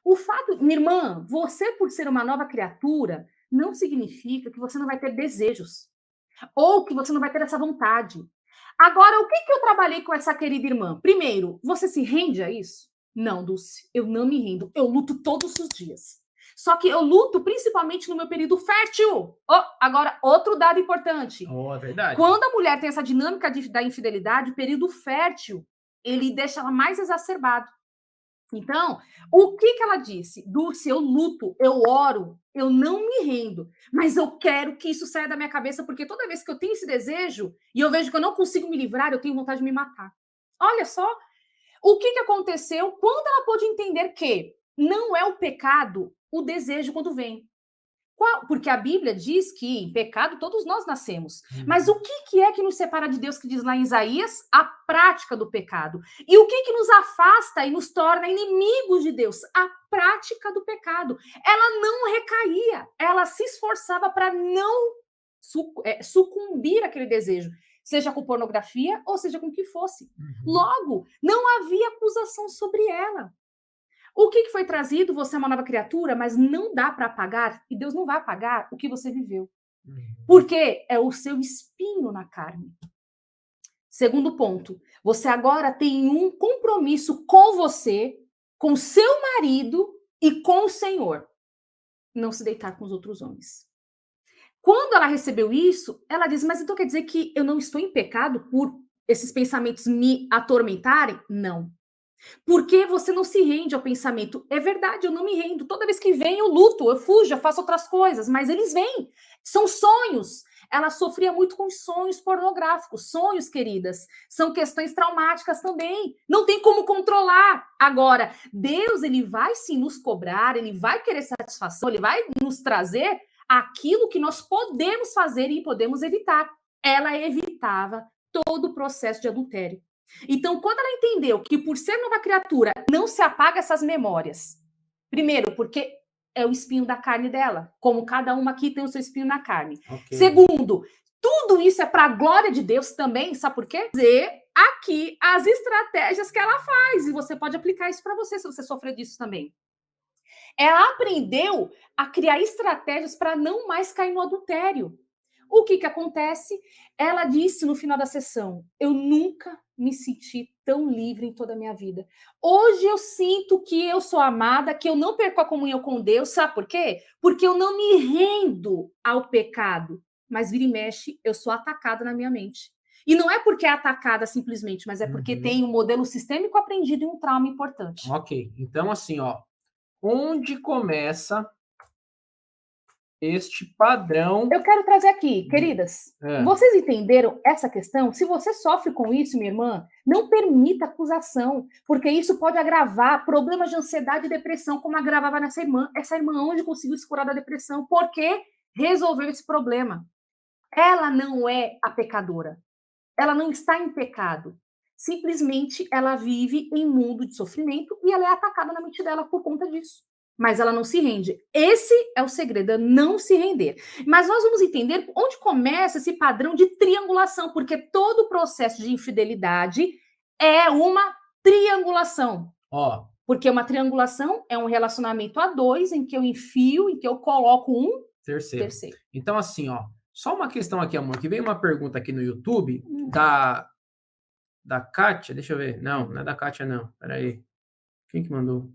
O fato, minha irmã, você por ser uma nova criatura, não significa que você não vai ter desejos, ou que você não vai ter essa vontade. Agora, o que que eu trabalhei com essa querida irmã? Primeiro, você se rende a isso? Não, Dulce, eu não me rendo. Eu luto todos os dias. Só que eu luto principalmente no meu período fértil. Oh, agora, outro dado importante. Oh, é verdade. Quando a mulher tem essa dinâmica da infidelidade, o período fértil, ele deixa ela mais exacerbado. Então, o que que ela disse? Dulce, eu luto, eu oro, eu não me rendo, mas eu quero que isso saia da minha cabeça, porque toda vez que eu tenho esse desejo e eu vejo que eu não consigo me livrar, eu tenho vontade de me matar. Olha só, o que que aconteceu quando ela pôde entender que não é o pecado o desejo quando vem. Porque a Bíblia diz que em pecado todos nós nascemos. Mas o que é que nos separa de Deus, que diz lá em Isaías? A prática do pecado. E o que nos afasta e nos torna inimigos de Deus? A prática do pecado. Ela não recaía, ela se esforçava para não sucumbir àquele desejo, seja com pornografia ou seja com o que fosse. Logo, não havia acusação sobre ela. O que foi trazido? Você é uma nova criatura, mas não dá para apagar, e Deus não vai apagar o que você viveu. Porque é o seu espinho na carne. Segundo ponto, você agora tem um compromisso com você, com seu marido e com o Senhor. Não se deitar com os outros homens. Quando ela recebeu isso, ela diz, mas então quer dizer que eu não estou em pecado por esses pensamentos me atormentarem? Não. Porque você não se rende ao pensamento. É verdade, eu não me rendo. Toda vez que vem, eu luto, eu fujo, eu faço outras coisas, mas eles vêm. São sonhos. Ela sofria muito com sonhos pornográficos. Sonhos, queridas, são questões traumáticas também. Não tem como controlar. Agora, Deus, ele vai sim nos cobrar, ele vai querer satisfação, ele vai nos trazer aquilo que nós podemos fazer e podemos evitar. Ela evitava todo o processo de adultério. Então, quando ela entendeu que por ser nova criatura não se apaga essas memórias, primeiro, porque é o espinho da carne dela, como cada uma aqui tem o seu espinho na carne. Okay. Segundo, tudo isso é para a glória de Deus também, sabe por quê? Dizer aqui as estratégias que ela faz, e você pode aplicar isso para você, se você sofrer disso também. Ela aprendeu a criar estratégias para não mais cair no adultério. O que acontece? Ela disse no final da sessão, eu nunca me senti tão livre em toda a minha vida. Hoje eu sinto que eu sou amada, que eu não perco a comunhão com Deus. Sabe por quê? Porque eu não me rendo ao pecado. Mas vira e mexe, eu sou atacada na minha mente. E não é porque é atacada simplesmente, mas é porque tem um modelo sistêmico aprendido e um trauma importante. Ok, então assim, ó, onde começa este padrão? Eu quero trazer aqui, queridas, vocês entenderam essa questão? Se você sofre com isso, minha irmã, não permita acusação, porque isso pode agravar problemas de ansiedade e depressão, como agravava nessa irmã. Essa irmã onde conseguiu se curar da depressão, porque resolveu esse problema. Ela não é a pecadora. Ela não está em pecado. Simplesmente ela vive em mundo de sofrimento e ela é atacada na mente dela por conta disso. Mas ela não se rende. Esse é o segredo, é não se render. Mas nós vamos entender onde começa esse padrão de triangulação, porque todo o processo de infidelidade é uma triangulação. Porque uma triangulação é um relacionamento a dois, em que eu enfio, em que eu coloco um terceiro. Então, assim, ó, só uma questão aqui, amor, que veio uma pergunta aqui no YouTube da Kátia, deixa eu ver. Não é da Kátia, não. Peraí. Quem que mandou?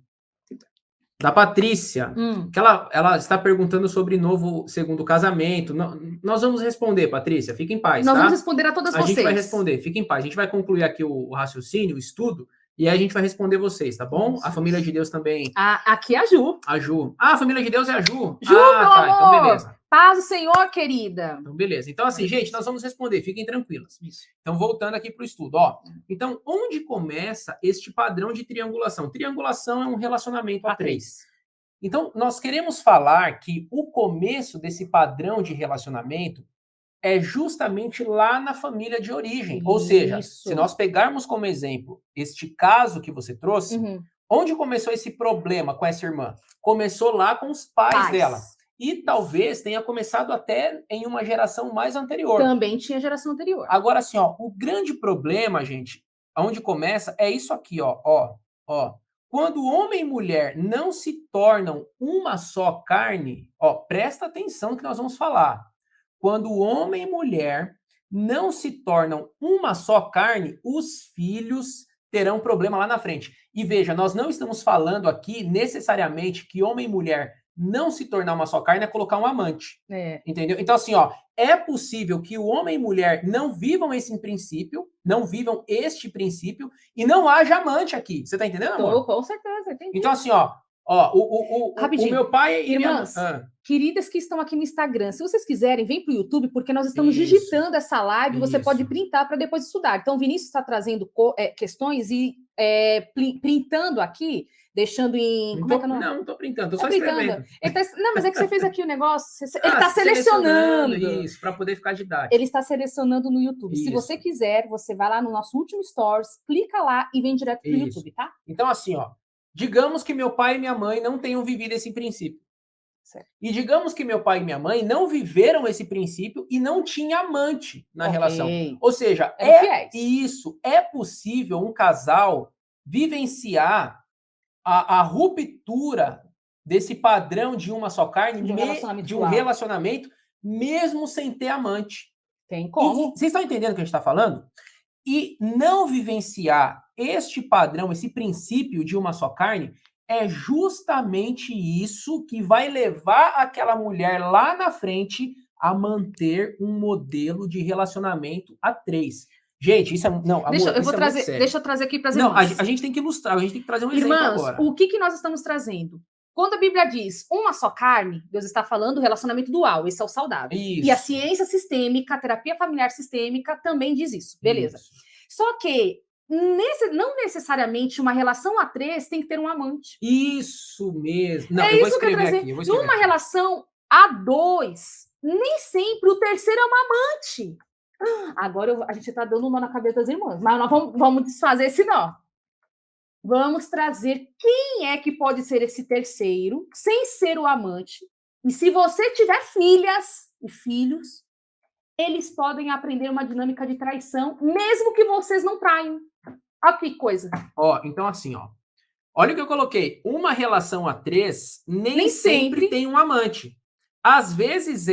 Da Patrícia, que ela está perguntando sobre novo segundo casamento. Nós vamos responder, Patrícia, fica em paz, Nós vamos responder a todas vocês. A gente vai responder, fica em paz. A gente vai concluir aqui o raciocínio, o estudo, e aí a gente vai responder vocês, tá bom? A família de Deus também. Aqui é a Ju. A Ju. Ah, a família de Deus é a Ju. Ju, meu amor. Então beleza. Paz do Senhor, querida. Então, beleza. Então, assim, gente, nós vamos responder, fiquem tranquilas. Isso. Então, voltando aqui para o estudo, ó. Então, onde começa este padrão de triangulação? Triangulação é um relacionamento a três. Então, nós queremos falar que o começo desse padrão de relacionamento é justamente lá na família de origem. Isso. Ou seja, se nós pegarmos como exemplo este caso que você trouxe, onde começou esse problema com essa irmã? Começou lá com os pais dela. E talvez tenha começado até em uma geração mais anterior. Também tinha geração anterior. Agora, assim, ó, o grande problema, gente, onde começa é isso aqui, ó. Quando homem e mulher não se tornam uma só carne, ó, presta atenção no que nós vamos falar. Quando homem e mulher não se tornam uma só carne, os filhos terão problema lá na frente. E veja, nós não estamos falando aqui necessariamente que homem e mulher não se tornar uma só carne é colocar um amante. Entendeu? Então, assim, ó, é possível que o homem e mulher não vivam esse princípio, não vivam este princípio, e não haja amante aqui. Você tá entendendo, amor? Com certeza, entendi. Então, assim, ó, o meu pai e irmãs, queridas que estão aqui no Instagram, se vocês quiserem, vem para o YouTube, porque nós estamos digitando essa live, você pode printar para depois estudar. Então, o Vinícius está trazendo questões e printando aqui, deixando em... Não estou printando, estou só escrevendo. Não, mas é que você fez aqui o negócio, ele está selecionando. Isso, para poder ficar didático. Ele está selecionando no YouTube. Isso. Se você quiser, você vai lá no nosso último Stories, clica lá e vem direto para o YouTube, tá? Então, assim, ó, digamos que meu pai e minha mãe não tenham vivido esse princípio. Certo. E digamos que meu pai e minha mãe não viveram esse princípio e não tinha amante na relação. Ou seja, é possível um casal vivenciar a ruptura desse padrão de uma só carne, de um relacionamento, mesmo sem ter amante. Tem como. Vocês estão entendendo o que a gente está falando? E não vivenciar este padrão, esse princípio de uma só carne, é justamente isso que vai levar aquela mulher lá na frente a manter um modelo de relacionamento a três. Gente, isso é... Não, amor, deixa eu trazer aqui para as irmãs. Não, a gente tem que ilustrar, a gente tem que trazer um exemplo agora. O que nós estamos trazendo? Quando a Bíblia diz uma só carne, Deus está falando do relacionamento dual, esse é o saudável. Isso. E a ciência sistêmica, a terapia familiar sistêmica também diz isso, beleza. Isso. Só que não necessariamente uma relação a três tem que ter um amante. Isso mesmo. Não, eu vou escrever aqui. Numa relação a dois, nem sempre o terceiro é um amante. Agora a gente está dando um nó na cabeça das irmãs, mas nós vamos desfazer esse nó. Vamos trazer quem é que pode ser esse terceiro, sem ser o amante. E se você tiver filhas e filhos, eles podem aprender uma dinâmica de traição, mesmo que vocês não traiam. Olha que coisa. Ó, então assim, ó. Olha o que eu coloquei. Uma relação a três nem sempre tem um amante. Às vezes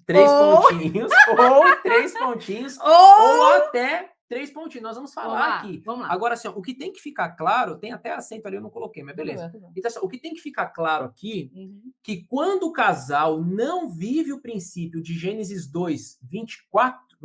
três pontinhos, ou 3 pontinhos, ou até 3 pontinhos. Nós vamos falar aqui. Vamos lá. Agora, assim, ó, o que tem que ficar claro, tem até acento ali, eu não coloquei, mas beleza. Então, assim, o que tem que ficar claro aqui, que quando o casal não vive o princípio de Gênesis 2, 24?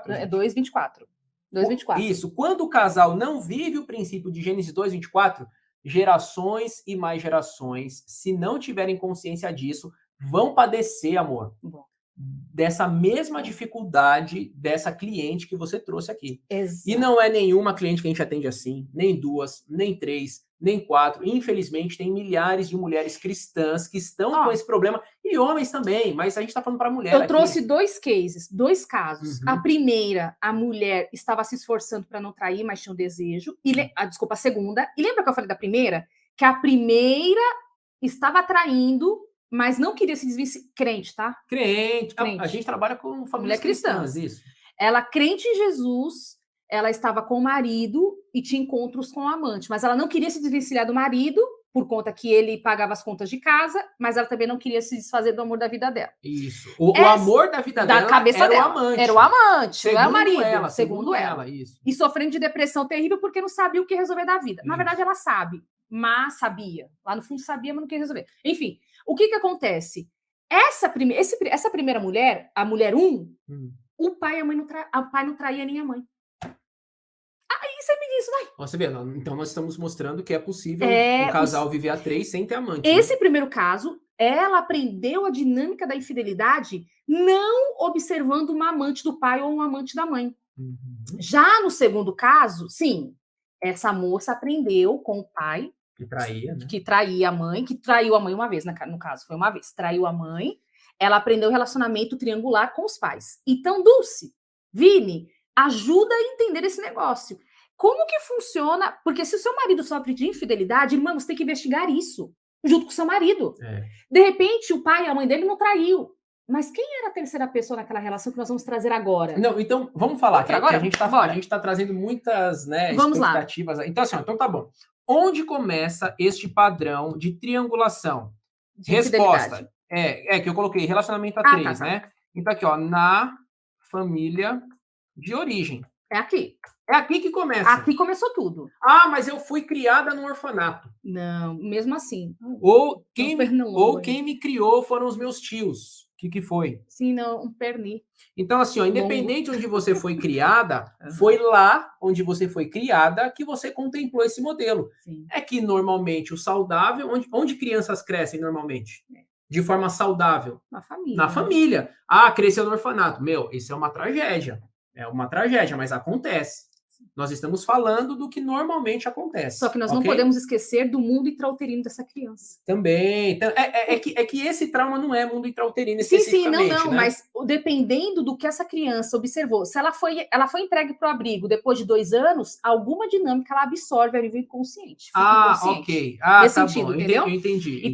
É 2, 24. 2, 24. Isso. Quando o casal não vive o princípio de Gênesis 2, 24, gerações e mais gerações, se não tiverem consciência disso, vão padecer, amor. Bom. Dessa mesma dificuldade dessa cliente que você trouxe aqui. Exato. E não é nenhuma cliente que a gente atende assim, nem 2, nem 3, nem 4. Infelizmente, tem milhares de mulheres cristãs que estão com esse problema, e homens também, mas a gente está falando para mulher. Eu trouxe 2 cases, 2 casos. A primeira, a mulher estava se esforçando para não trair, mas tinha um desejo. Desculpa, a segunda. E lembra que eu falei da primeira? Que a primeira estava traindo, mas não queria se desvencilhar. Crente, tá? Crente. A gente trabalha com famílias cristãs, isso. Ela, crente em Jesus, ela estava com o marido e tinha encontros com o amante, mas ela não queria se desvencilhar do marido, por conta que ele pagava as contas de casa, mas ela também não queria se desfazer do amor da vida dela. Isso. O amor da vida dela era o amante. Era o amante, segundo não era o marido. Ela, segundo ela, isso. E sofrendo de depressão terrível porque não sabia o que resolver da vida. Na verdade, ela sabe, mas sabia. Lá no fundo sabia, mas não queria resolver. Enfim, o que acontece? Essa primeira mulher, a mulher 1, o pai e a mãe não traía nem a mãe. Aí você me diz, vai. Você vê, então nós estamos mostrando que é possível um casal viver a 3 sem ter amante. Esse primeiro caso, ela aprendeu a dinâmica da infidelidade não observando uma amante do pai ou um amante da mãe. Já no segundo caso, sim, essa moça aprendeu com o pai, que traía, né? Que traía a mãe, que traiu a mãe uma vez, no caso, foi uma vez. Traiu a mãe, ela aprendeu o relacionamento triangular com os pais. Então, Dulce, Vini, ajuda a entender esse negócio. Como que funciona? Porque se o seu marido sofre de infidelidade, irmão, você tem que investigar isso, junto com o seu marido. De repente, o pai e a mãe dele não traiu. Mas quem era a terceira pessoa naquela relação que nós vamos trazer agora? Não, então, vamos falar. Agora? A gente tá trazendo muitas, né, vamos expectativas. Lá. Então, assim, então tá bom. onde começa este padrão de triangulação? De Resposta. infidelidade. Que eu coloquei relacionamento a Ah, 3, tá. né? Então aqui, ó, na família de origem. É aqui. É aqui que começa. Aqui começou tudo. Ah, mas eu fui criada num orfanato. Não, mesmo assim. Ou Pernilongo aí. quem me criou foram os meus tios. O que foi? Sim, não, um perni. Então, assim, ó, Longo. independente onde você foi criada, foi lá onde você foi criada que você contemplou esse modelo. Sim. É que normalmente o saudável, onde crianças crescem normalmente? De forma saudável? Na família. Na família. Ah, cresceu no orfanato. Meu, isso é uma tragédia. É uma tragédia, mas acontece. Nós estamos falando do que normalmente acontece. Só que nós não podemos esquecer do mundo intrauterino dessa criança. Também. Então, é que esse trauma não é mundo intrauterino Sim, especificamente, não, né? mas dependendo do que essa criança observou, se ela foi entregue para o abrigo depois de 2 anos, alguma dinâmica ela absorve a nível inconsciente. Ok. Ah, Nesse tá sentido, bom. entendeu? Eu entendi.